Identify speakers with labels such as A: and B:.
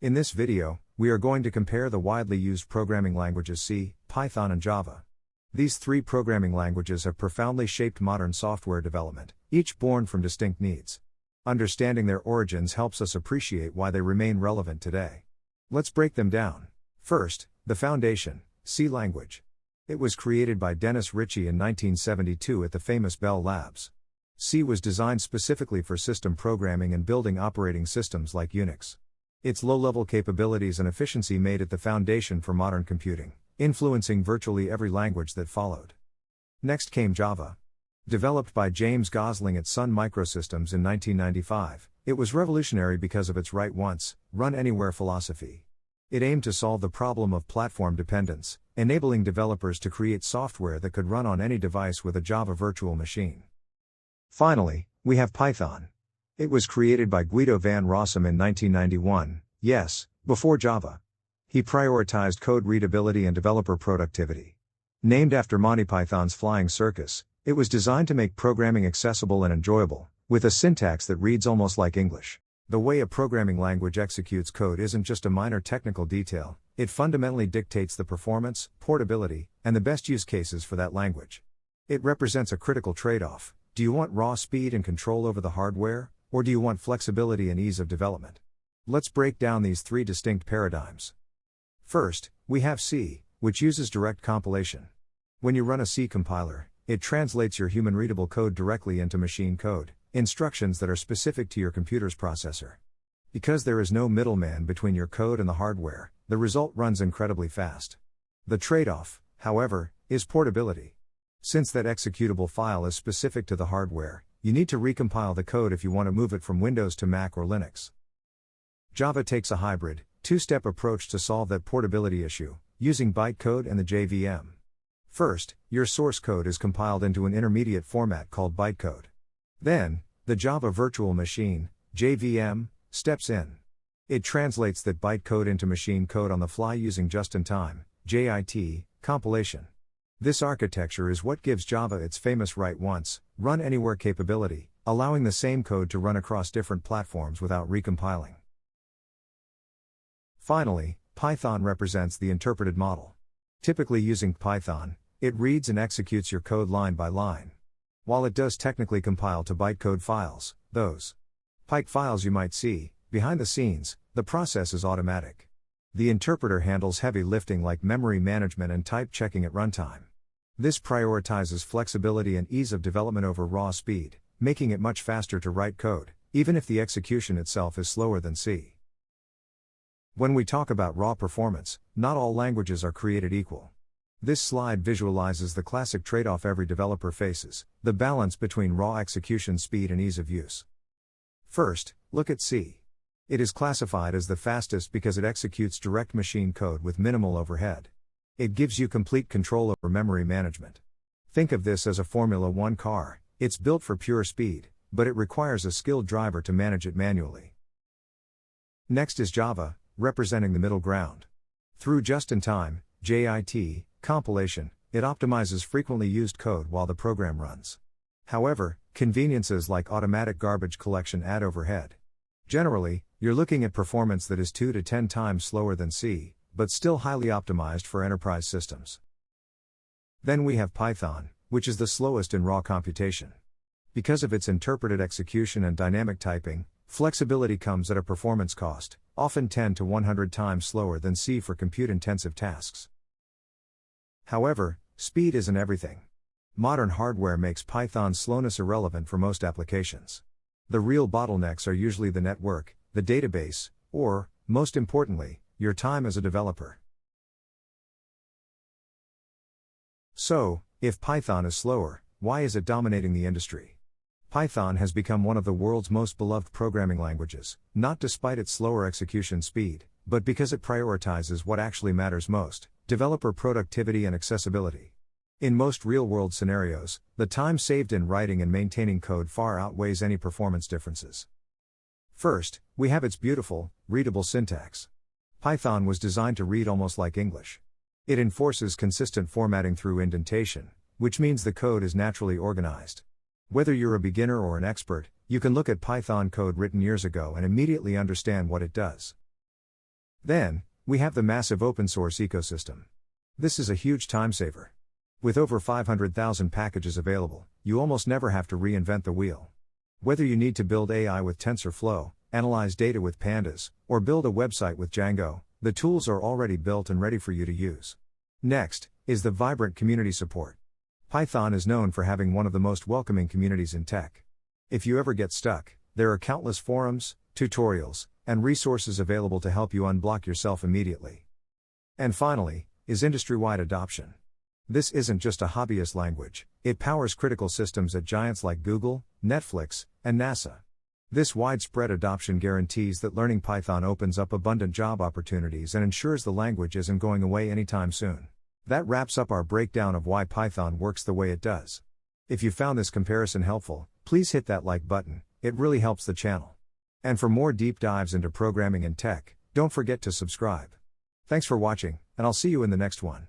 A: In this video, we are going to compare the widely used programming languages C, Python and Java. These three programming languages have profoundly shaped modern software development, each born from distinct needs. Understanding their origins helps us appreciate why they remain relevant today. Let's break them down. First, the foundation, C language. It was created by Dennis Ritchie in 1972 at the famous Bell Labs. C was designed specifically for system programming and building operating systems like Unix. Its low-level capabilities and efficiency made it the foundation for modern computing, influencing virtually every language that followed. Next came Java. Developed by James Gosling at Sun Microsystems in 1995, it was revolutionary because of its write once, run anywhere philosophy. It aimed to solve the problem of platform dependence, enabling developers to create software that could run on any device with a Java virtual machine. Finally, we have Python. It was created by Guido van Rossum in 1991, yes, before Java. He prioritized code readability and developer productivity. Named after Monty Python's Flying Circus, it was designed to make programming accessible and enjoyable, with a syntax that reads almost like English. The way a programming language executes code isn't just a minor technical detail, it fundamentally dictates the performance, portability, and the best use cases for that language. It represents a critical trade-off. Do you want raw speed and control over the hardware, or do you want flexibility and ease of development? Let's break down these three distinct paradigms. First, we have C, which uses direct compilation. When you run a C compiler, it translates your human-readable code directly into machine code, instructions that are specific to your computer's processor. Because there is no middleman between your code and the hardware, the result runs incredibly fast. The trade-off, however, is portability. Since that executable file is specific to the hardware, you need to recompile the code if you want to move it from Windows to Mac or Linux. Java takes a hybrid, two-step approach to solve that portability issue, using bytecode and the JVM. First, your source code is compiled into an intermediate format called bytecode. Then, the Java Virtual Machine, JVM, steps in. It translates that bytecode into machine code on the fly using just-in-time, JIT, compilation. This architecture is what gives Java its famous write once, run anywhere capability, allowing the same code to run across different platforms without recompiling. Finally, Python represents the interpreted model. Typically using Python, it reads and executes your code line by line. While it does technically compile to bytecode files, those Pyke files you might see, behind the scenes, the process is automatic. The interpreter handles heavy lifting like memory management and type checking at runtime. This prioritizes flexibility and ease of development over raw speed, making it much faster to write code, even if the execution itself is slower than C. When we talk about raw performance, not all languages are created equal. This slide visualizes the classic trade-off every developer faces, the balance between raw execution speed and ease of use. First, look at C. It is classified as the fastest because it executes direct machine code with minimal overhead. It gives you complete control over memory management. Think of this as a Formula One car. It's built for pure speed, but it requires a skilled driver to manage it manually. Next is Java, representing the middle ground. Through just-in-time, JIT, compilation, it optimizes frequently used code while the program runs. However, conveniences like automatic garbage collection add overhead. Generally, you're looking at performance that is 2 to 10 times slower than C, but still highly optimized for enterprise systems. Then we have Python, which is the slowest in raw computation. Because of its interpreted execution and dynamic typing, flexibility comes at a performance cost, often 10 to 100 times slower than C for compute-intensive tasks. However, speed isn't everything. Modern hardware makes Python's slowness irrelevant for most applications. The real bottlenecks are usually the network, the database, or, most importantly, your time as a developer. So, if Python is slower, why is it dominating the industry? Python has become one of the world's most beloved programming languages, not despite its slower execution speed, but because it prioritizes what actually matters most: developer productivity and accessibility. In most real-world scenarios, the time saved in writing and maintaining code far outweighs any performance differences. First, we have its beautiful, readable syntax. Python was designed to read almost like English. It enforces consistent formatting through indentation, which means the code is naturally organized. Whether you're a beginner or an expert, you can look at Python code written years ago and immediately understand what it does. Then, we have the massive open source ecosystem. This is a huge time saver. With over 500,000 packages available, you almost never have to reinvent the wheel. Whether you need to build AI with TensorFlow, analyze data with Pandas, or build a website with Django, the tools are already built and ready for you to use. Next, is the vibrant community support. Python is known for having one of the most welcoming communities in tech. If you ever get stuck, there are countless forums, tutorials, and resources available to help you unblock yourself immediately. And finally, is industry-wide adoption. This isn't just a hobbyist language, it powers critical systems at giants like Google, Netflix, and NASA. This widespread adoption guarantees that learning Python opens up abundant job opportunities and ensures the language isn't going away anytime soon. That wraps up our breakdown of why Python works the way it does. If you found this comparison helpful, please hit that like button, it really helps the channel. And for more deep dives into programming and tech, don't forget to subscribe. Thanks for watching, and I'll see you in the next one.